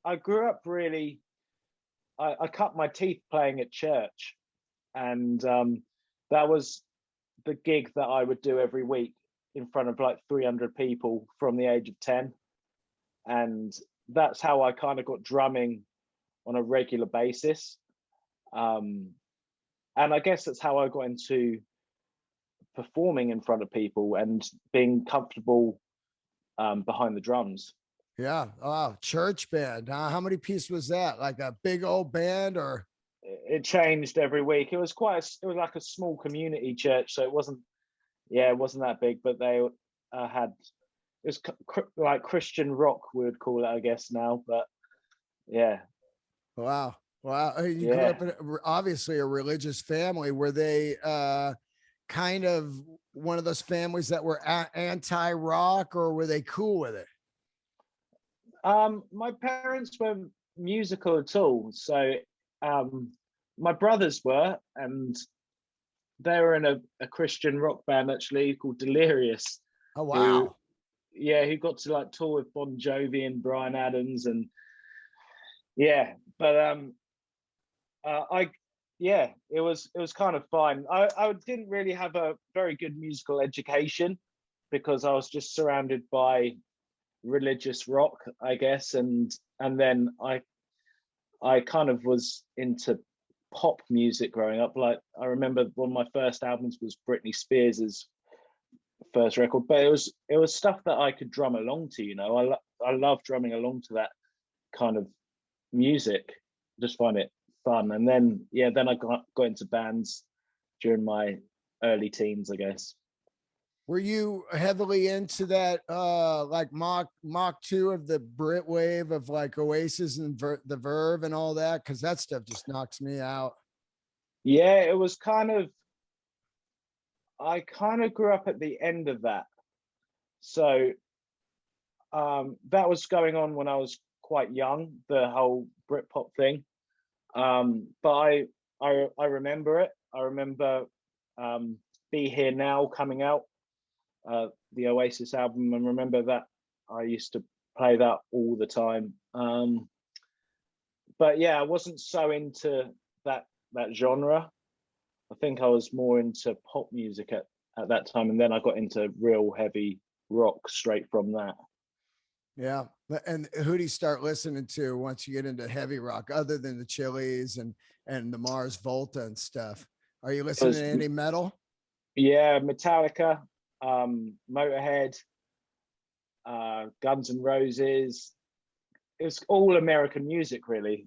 I grew up really. I cut my teeth playing at church, and that was the gig that I would do every week in front of like 300 people from the age of 10, and that's how I kind of got drumming on a regular basis. Um, and I guess that's how I got into performing in front of people and being comfortable behind the drums. Yeah. Wow. Church band. How many piece was that? Like a big old band or? It changed every week. It was it was like a small community church, so it wasn't, yeah, it wasn't that big, but they had, it was like Christian rock, we would call it, I guess now, but yeah. Wow. Wow. You grew Yeah. up in obviously a religious family. Were they kind of one of those families that were anti-rock, or were they cool with it? My parents were musical at all, so um, my brothers were, and they were in a Christian rock band actually called Delirious, Oh, who, wow. yeah, who got to like tour with Bon Jovi and Brian Adams, and yeah, but I yeah, it was kind of fine. I didn't really have a very good musical education because I was just surrounded by religious rock, I guess, and then I kind of was into pop music growing up. Like I remember one of my first albums was Britney Spears's first record, but it was stuff that I could drum along to. I love drumming along to that kind of music. Just find it fun. And then yeah, then I got into bands during my early teens, I guess. Were you heavily into that like Mach 2 of the Brit wave of like Oasis and the Verve and all that? Because that stuff just knocks me out. Yeah, it was kind of, I kind of grew up at the end of that. So that was going on when I was quite young, the whole Britpop thing. But I remember it. I remember Be Here Now coming out, the Oasis album, and remember that I used to play that all the time. But yeah, I wasn't so into that genre. I think I was more into pop music at that time, and then I got into real heavy rock straight from that. Yeah. And who do you start listening to once you get into heavy rock, other than the Chili's and the Mars Volta and stuff? Are you It listening to was, any metal? yeah, Metallica, Motorhead, Guns N' Roses. It's all American music, really.